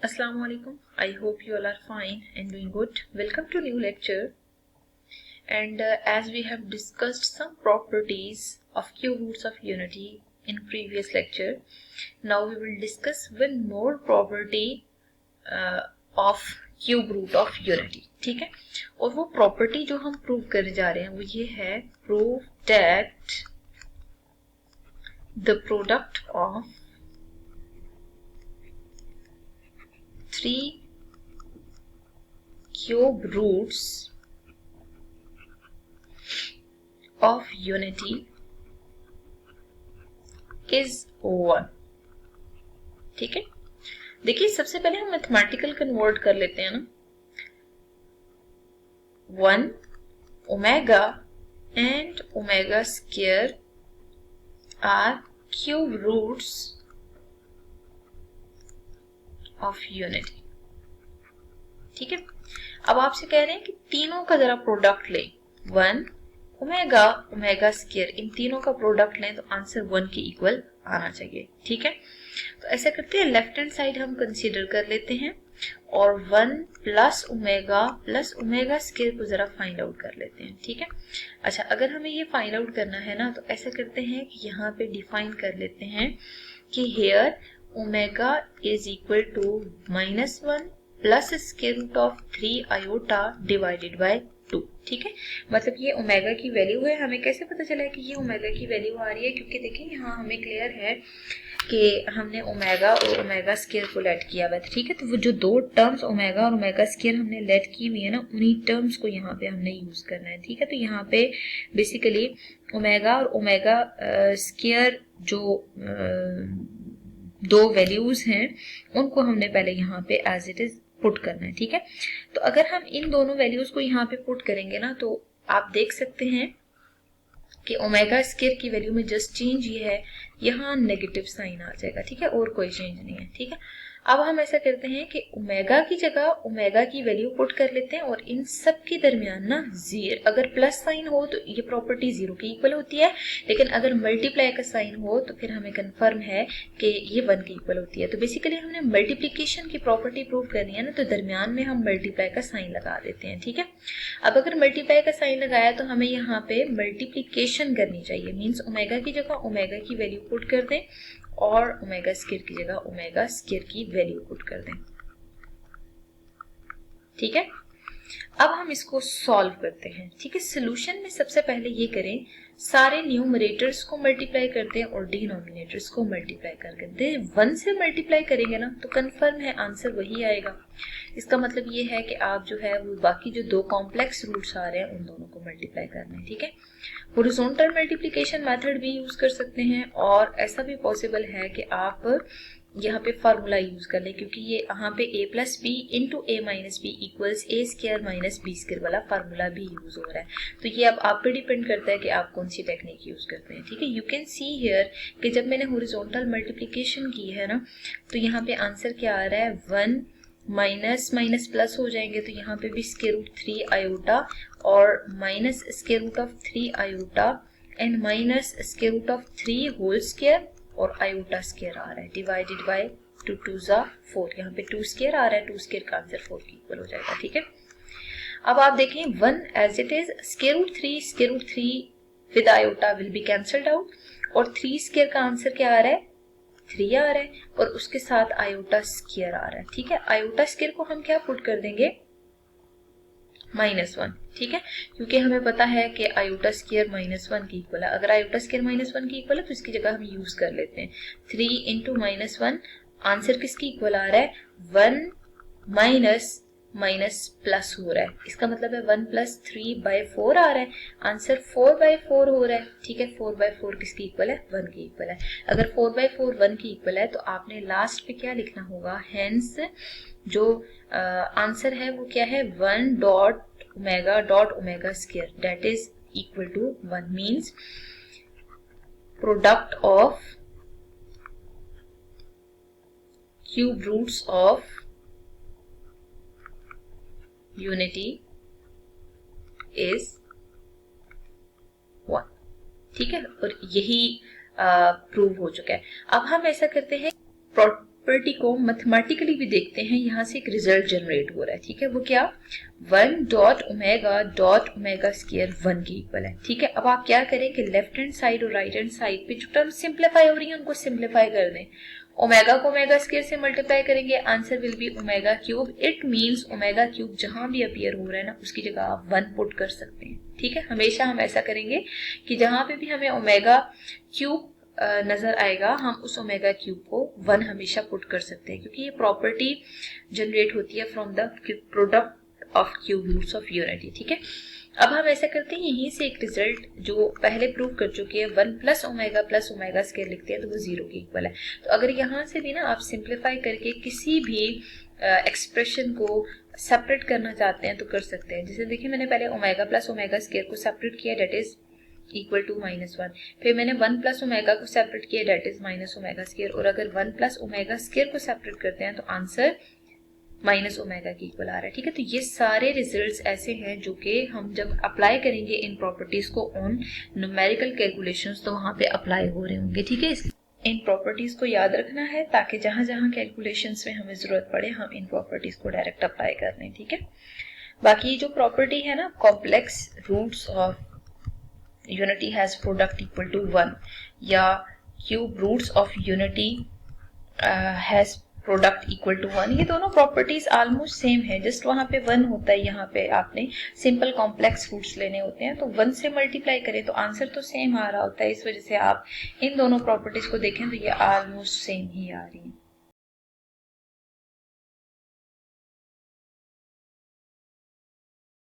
Assalamu alaikum. I hope you all are fine and doing good. Welcome to new lecture. And as we have discussed some properties of cube roots of unity in previous lecture, now we will discuss one more property of cube root of unity. ठीक है, और वो property जो हम prove करने जा रहे हैं वो ये है, prove that the product of three cube roots of unity is 1. ठीक है, देखिए सबसे पहले हम मैथमेटिकल कन्वर्ट कर लेते हैं ना. 1 omega and omega square are cube roots of unity. ठीक है, अब आपसे कह रहे हैं कि तीनों का जरा प्रोडक्ट लें. 1 ओमेगा ओमेगा स्क्वायर, इन तीनों का प्रोडक्ट लें तो आंसर 1 के इक्वल आना चाहिए. ठीक है, तो ऐसा करते हैं, लेफ्ट हैंड साइड हम कंसीडर कर लेते हैं और 1 प्लस ओमेगा स्क्वायर को जरा फाइंड आउट कर लेते हैं. ठीक है, अच्छा अगर हमें ये फाइंड आउट करना है ना तो ऐसा करते हैं कि यहाँ पे डिफाइन कर लेते हैं कि here omega is equal to -1 plus square root of 3 iota divided by 2. ठीक है, मतलब ये ओमेगा की वैल्यू है. हमें कैसे पता चला है कि ये ओमेगा की वैल्यू आ रही है? क्योंकि देखिए यहाँ हमें क्लियर है कि हमने ओमेगा और ओमेगा स्क्वायर को लेट किया हुआ है. ठीक है, तो वो जो दो टर्म्स ओमेगा और ओमेगा स्क्वायर हमने लेट की हुई है ना, उन्हीं टर्म्स को यहाँ पे हमने यूज करना है. ठीक है, तो यहाँ पे बेसिकली ओमेगा और ओमेगा स्क्वायर जो दो वैल्यूज हैं उनको हमने पहले यहाँ पे एज इट इज पुट करना है. ठीक है, तो अगर हम इन दोनों वैल्यूज को यहाँ पे पुट करेंगे ना तो आप देख सकते हैं कि ओमेगा स्क्वायर की वैल्यू में जस्ट चेंज ये है, यहाँ नेगेटिव साइन आ जाएगा. ठीक है, और कोई चेंज नहीं है. ठीक है, अब हम ऐसा करते हैं कि ओमेगा की जगह ओमेगा की वैल्यू पुट कर लेते हैं और इन सब के दरमियान ना जीरो, अगर प्लस साइन हो तो ये प्रॉपर्टी जीरो की इक्वल होती है, लेकिन अगर मल्टीप्लाई का साइन हो तो फिर हमें कंफर्म है कि ये 1 की इक्वल होती है. तो बेसिकली हमने मल्टीप्लीकेशन की प्रॉपर्टी प्रूव करनी है ना, तो दरमियान में हम मल्टीप्लाई का साइन लगा देते हैं. ठीक है, अब अगर मल्टीप्लाई का साइन लगाया तो हमें यहाँ पे मल्टीप्लीकेशन करनी चाहिए. मीन्स ओमेगा की जगह ओमेगा की वैल्यू पुट कर दें और ओमेगा स्क्वायर की जगह ओमेगा स्क्वायर की वैल्यू पुट कर दें. ठीक है, अब हम इसको सॉल्व करते हैं. ठीक है, सॉल्यूशन में सबसे पहले ये करें, सारे न्यूमरेटर्स को मल्टीप्लाई करते हैं और डिनोमिनेटर्स को मल्टीप्लाई करते हैं. 1 से मल्टीप्लाई करेंगे ना तो कंफर्म है आंसर वही आएगा. इसका मतलब ये है कि आप जो है वो बाकी जो दो कॉम्प्लेक्स रूट्स आ रहे हैं उन दोनों को मल्टीप्लाई करना है. ठीक है, हॉरिजॉन्टल मल्टीप्लिकेशन मेथड भी यूज कर सकते हैं और ऐसा भी पॉसिबल है कि आप यहाँ पे फार्मूला यूज कर लें, क्योंकि ये यहाँ पे a plus B into A minus B equals A square minus B square वाला फार्मूला भी यूज हो रहा है. तो ये अब आप पे डिपेंड करता है कि आप कौन सी टेक्निक यूज करते हैं. ठीक है, यू कैन सी हियर कि जब मैंने हॉरिजॉन्टल मल्टीप्लिकेशन की है ना तो यहाँ पे आंसर क्या आ रहा है, 1 माइनस माइनस प्लस हो जाएंगे तो यहाँ पे भी स्क्वायर रूट 3 आयोटा और minus square root of 3 iota and minus square root of 3 whole square और आयोटा स्क्वायर आ रहा है डिवाइडेड बाय 2 2 जा 4. यहाँ पे 2 स्क्वायर आ रहा है, 2 स्क्वायर का आंसर 4 की इक्वल हो जाएगा. ठीक है, अब आप देखें 1 as it is, square root 3 with iota will be cancelled out और 3 स्क्वायर का आंसर क्या आ रहा है, 3 आ रहा है और उसके साथ आयोटा स्क्वायर आ रहा है. ठीक है, आयोटा स्क्वायर को हम क्या पुट कर देंगे, -1. ठीक है, क्योंकि हमें पता है कि आयोटा स्क्वायर -1 की इक्वल है. अगर आयोटा स्क्वायर -1 की इक्वल है तो इसकी जगह हम यूज कर लेते हैं 3 इंटू -1. आंसर किसकी इक्वल आ रहा है, 1 माइनस माइनस प्लस हो रहा है. इसका मतलब है 1 प्लस 3/4 आ रहा है. आंसर 4/4 हो रहा है. ठीक है, 4/4 किसकी इक्वल है, 1 की इक्वल है. अगर 4/4 1 की इक्वल है तो आपने लास्ट पे क्या लिखना होगा, हेंस जो आंसर है वो क्या है, 1 dot omega square that is equal to 1. Means product of cube roots of unity is 1. ठीक है, और यही प्रूव हो चुका है. अब हम ऐसा करते हैं, प्रॉपर्टी को मैथमेटिकली भी देखते हैं, यहाँ से एक रिजल्ट जनरेट हो रहा है, ठीक है। वो क्या, 1 डॉट ओमेगा स्क्वायर 1 के इक्वल है, ठीक है। अब आप क्या करें कि लेफ्ट हैंड साइड और राइट हैंड साइड पे जो टर्म सिंप्लीफाई हो रही है उनको सिंप्लीफाई कर दें। ओमेगा को ओमेगा स्क्वायर से मल्टीप्लाई करेंगे, answer will be omega cube. It means omega cube जहां भी अपीयर हो रहा है ना उसकी जगह आप 1 पुट कर सकते हैं, ठीक है। हमेशा हम ऐसा करेंगे कि जहां पे भी हमें ओमेगा क्यूब नजर आएगा हम उस ओमेगा क्यूब को 1 हमेशा पुट कर सकते हैं, क्योंकि ये प्रॉपर्टी जनरेट होती है from the product of cube roots of unity, ठीक है। अब हम ऐसा करते हैं, यहीं से एक रिजल्ट जो पहले प्रूव कर चुके हैं, 1 प्लस ओमेगा स्क्वायर लिखते हैं तो वो 0 के इक्वल है। तो अगर यहाँ से भी ना आप सिंप्लीफाई करके किसी भी एक्सप्रेशन को सेपरेट करना चाहते हैं तो कर सकते हैं। जैसे देखिए मैंने पहले ओमेगा प्लस ओमेगा स्क्वायर को सेपरेट किया, डेट इज इक्वल टू -1। फिर मैंने 1 प्लस ओमेगा को सेपरेट किया, that is minus omega square. और अगर 1 प्लस ओमेगा स्क्वायर को सेपरेट करते हैं तो आंसर माइनस ओमेगा की इक्वल आ रहा है, ठीक है। तो ये सारे रिजल्ट्स ऐसे हैं जो कि हम जब अप्लाई करेंगे इन प्रॉपर्टीज को ऑन न्यूमेरिकल कैलकुलेशंस तो वहां पे अप्लाई हो रहे होंगे, ठीक है। इन प्रॉपर्टीज को याद रखना है ताकि जहां जहां कैलकुलेशंस में हमें जरूरत पड़े हम इन प्रॉपर्टीज को डायरेक्ट अप्लाई कर लें, ठीक है। बाकी जो प्रॉपर्टी है ना, complex roots of unity has product equal to 1 या cube roots of unity has product equal to 1, ये दोनों प्रॉपर्टीज ऑलमोस्ट सेम है, जस्ट वहां पे 1 होता है, यहाँ पे आपने सिंपल कॉम्प्लेक्स रूट्स लेने होते हैं तो 1 से मल्टीप्लाई करें तो आंसर तो सेम आ रहा होता है। इस वजह से आप इन दोनों प्रॉपर्टीज को देखें तो ये ऑलमोस्ट सेम ही आ रही है।